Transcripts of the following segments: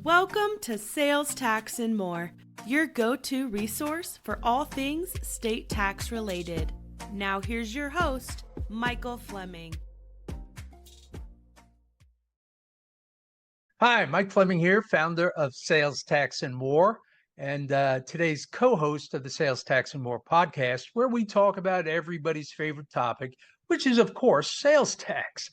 Welcome to Sales Tax and More, your go-to resource for all things state tax related. Now here's your host, Michael Fleming. Hi, Mike Fleming here, founder of Sales Tax and More, and today's co-host of the Sales Tax and More podcast, where we talk about everybody's favorite topic, which is, of course, sales tax.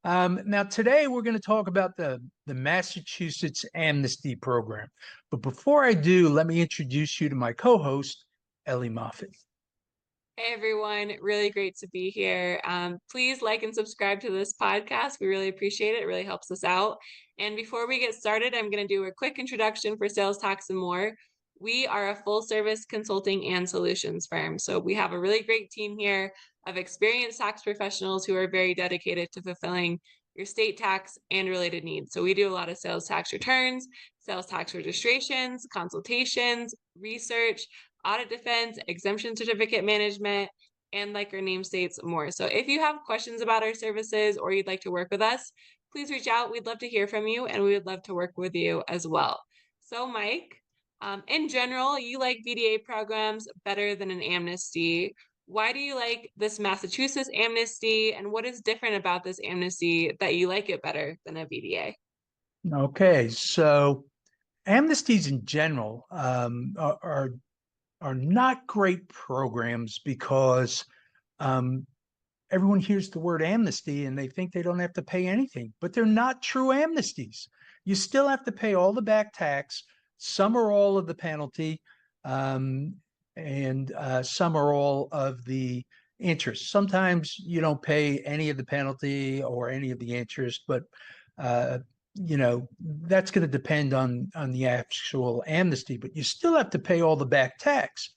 Now, today we're going to talk about the Massachusetts Amnesty Program. But before I do, let me introduce you to my co-host, Ellie Moffat. Hey everyone, really great to be here. Please like and subscribe to this podcast. We really appreciate it. It really helps us out. And before we get started, I'm going to do a quick introduction for Sales Tax and More. We are a full service consulting and solutions firm. So we have a really great team here of experienced tax professionals who are very dedicated to fulfilling your state tax and related needs. So we do a lot of sales tax returns, sales tax registrations, consultations, research, audit defense, exemption certificate management, and like our name states, more. So if you have questions about our services or you'd like to work with us, please reach out. We'd love to hear from you and we would love to work with you as well. So Mike, in general, you like VDA programs better than an amnesty. Why do you like this Massachusetts amnesty, and what is different about this amnesty that you like it better than a VDA? Okay, so amnesties in general are not great programs because everyone hears the word amnesty and they think they don't have to pay anything, but they're not true amnesties. You still have to pay all the back tax, some or all of the penalty, and some or all of the interest. Sometimes you don't pay any of the penalty or any of the interest, but that's going to depend on the actual amnesty, but you still have to pay all the back tax.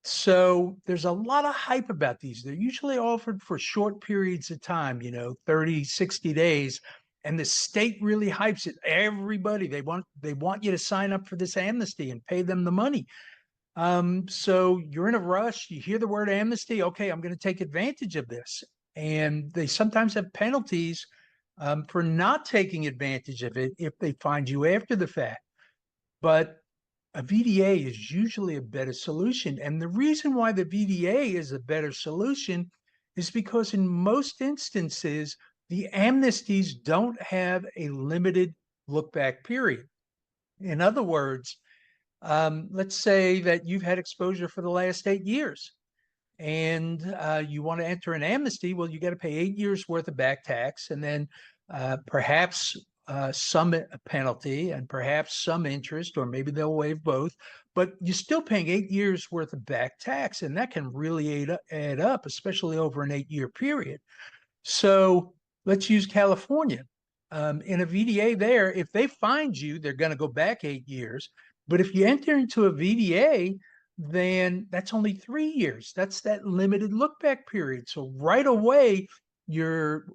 So there's a lot of hype about these. They're usually offered for short periods of time, 30, 60 days. And the state really hypes it. Everybody, they want you to sign up for this amnesty and pay them the money. So you're in a rush, you hear the word amnesty, okay, I'm going to take advantage of this. And they sometimes have penalties for not taking advantage of it if they find you after the fact. But a VDA is usually a better solution. And the reason why the VDA is a better solution is because in most instances, the amnesties don't have a limited look-back period. In other words, let's say that you've had exposure for the last 8 years and you want to enter an amnesty. Well, you got to pay 8 years worth of back tax and then perhaps some penalty and perhaps some interest, or maybe they'll waive both, but you're still paying 8 years worth of back tax, and that can really add up, especially over an 8-year period. So let's use California. In a VDA there, if they find you, they're going to go back 8 years. But if you enter into a VDA, then that's only 3 years. That's that limited look back period. So right away, you're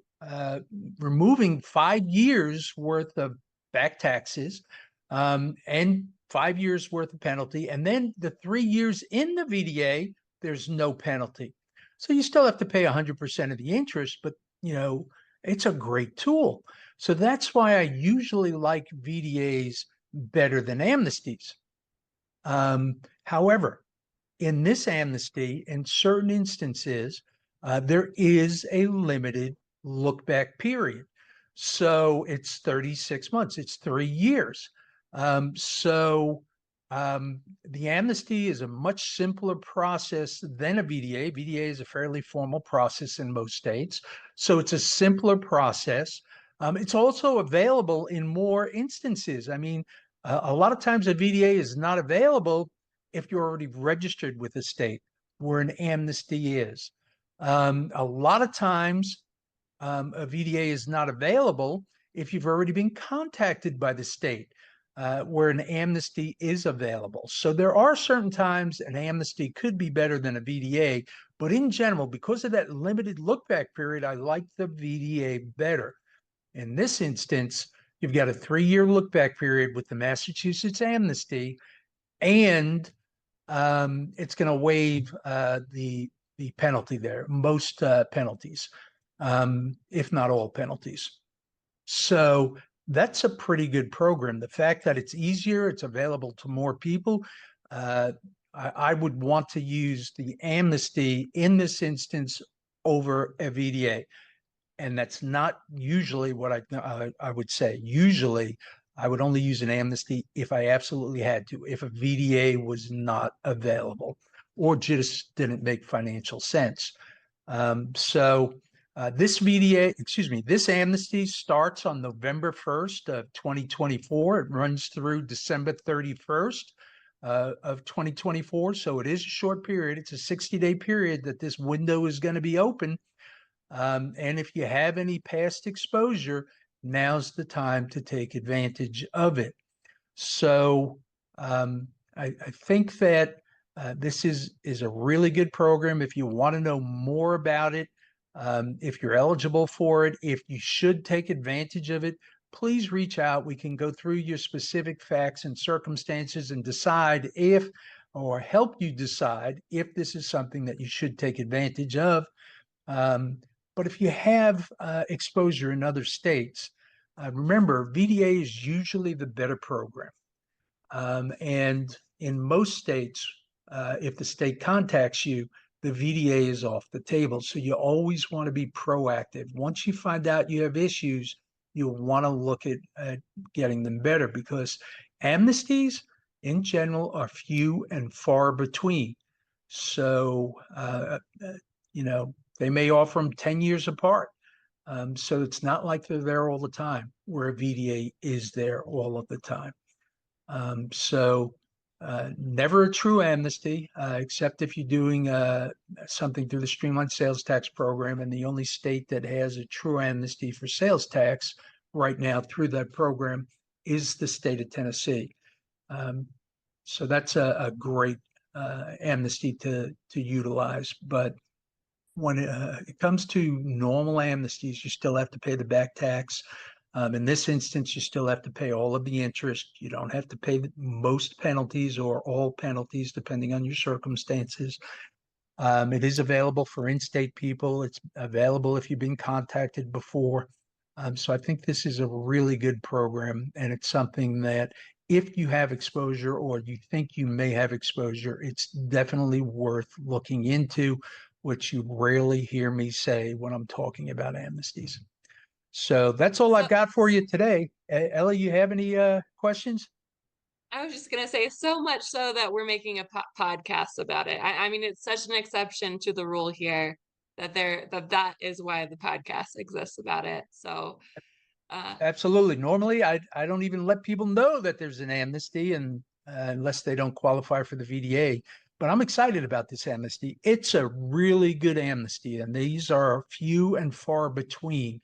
removing 5 years worth of back taxes and 5 years worth of penalty. And then the 3 years in the VDA, there's no penalty. So you still have to pay 100% of the interest, but it's a great tool. So that's why I usually like VDAs better than amnesties. However, in this amnesty, in certain instances, there is a limited look-back period. So it's 36 months. It's 3 years. The amnesty is a much simpler process than a VDA. VDA is a fairly formal process in most states. So it's a simpler process. It's also available in more instances. I mean, a lot of times a VDA is not available if you're already registered with a state where an amnesty is. A lot of times a VDA is not available if you've already been contacted by the state where an amnesty is available. So there are certain times an amnesty could be better than a VDA, but in general, because of that limited look-back period, I like the VDA better. In this instance, you've got a 3-year look-back period with the Massachusetts amnesty, and it's going to waive the penalty there, most penalties, if not all penalties. So that's a pretty good program. The fact that it's easier, it's available to more people. I would want to use the Amnesty in this instance over a VDA. And that's not usually what I would say. Usually, I would only use an Amnesty if I absolutely had to, if a VDA was not available or just didn't make financial sense. This Amnesty starts on November 1st of 2024. It runs through December 31st of 2024. So it is a short period. It's a 60-day period that this window is going to be open. And if you have any past exposure, now's the time to take advantage of it. So I think that this is a really good program. If you want to know more about it, if you're eligible for it, if you should take advantage of it, please reach out. We can go through your specific facts and circumstances and decide if, or help you decide if this is something that you should take advantage of. But if you have exposure in other states, remember, VDA is usually the better program. And in most states, if the state contacts you, the VDA is off the table. So you always want to be proactive. Once you find out you have issues, you'll want to look at getting them better, because amnesties in general are few and far between. So, they may offer them 10 years apart. So it's not like they're there all the time, where a VDA is there all of the time. Never a true amnesty, except if you're doing something through the Streamlined Sales Tax Program. And the only state that has a true amnesty for sales tax right now through that program is the state of Tennessee. So that's a great amnesty to utilize. But when it comes to normal amnesties, you still have to pay the back tax. In this instance, you still have to pay all of the interest. You don't have to pay most penalties or all penalties, depending on your circumstances. It is available for in-state people. It's available if you've been contacted before. So I think this is a really good program, and it's something that if you have exposure or you think you may have exposure, it's definitely worth looking into, which you rarely hear me say when I'm talking about amnesties. So that's all I've got for you today. Ellie, you have any questions? I was just going to say, so much so that we're making a podcast about it. I mean, it's such an exception to the rule here that that is why the podcast exists about it. So absolutely. Normally, I don't even let people know that there's an amnesty, and unless they don't qualify for the VDA. But I'm excited about this amnesty. It's a really good amnesty, and these are few and far between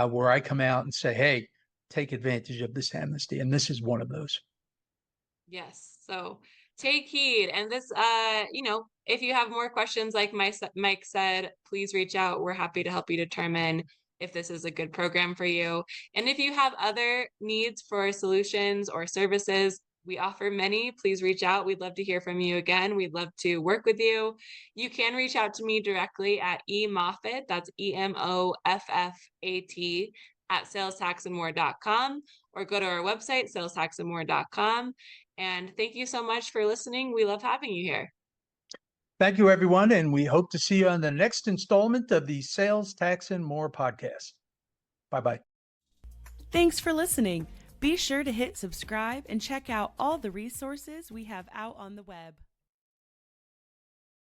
where I come out and say, hey, take advantage of this amnesty. And this is one of those. Yes. So take heed. And this, if you have more questions, like Mike said, please reach out. We're happy to help you determine if this is a good program for you. And if you have other needs for solutions or services, we offer many. Please reach out. We'd love to hear from you again. We'd love to work with you. You can reach out to me directly at eMoffat, that's EMOFFAT, at salestaxandmore.com, or go to our website, salestaxandmore.com. And thank you so much for listening. We love having you here. Thank you, everyone. And we hope to see you on the next installment of the Sales, Tax, and More podcast. Bye-bye. Thanks for listening. Be sure to hit subscribe and check out all the resources we have out on the web.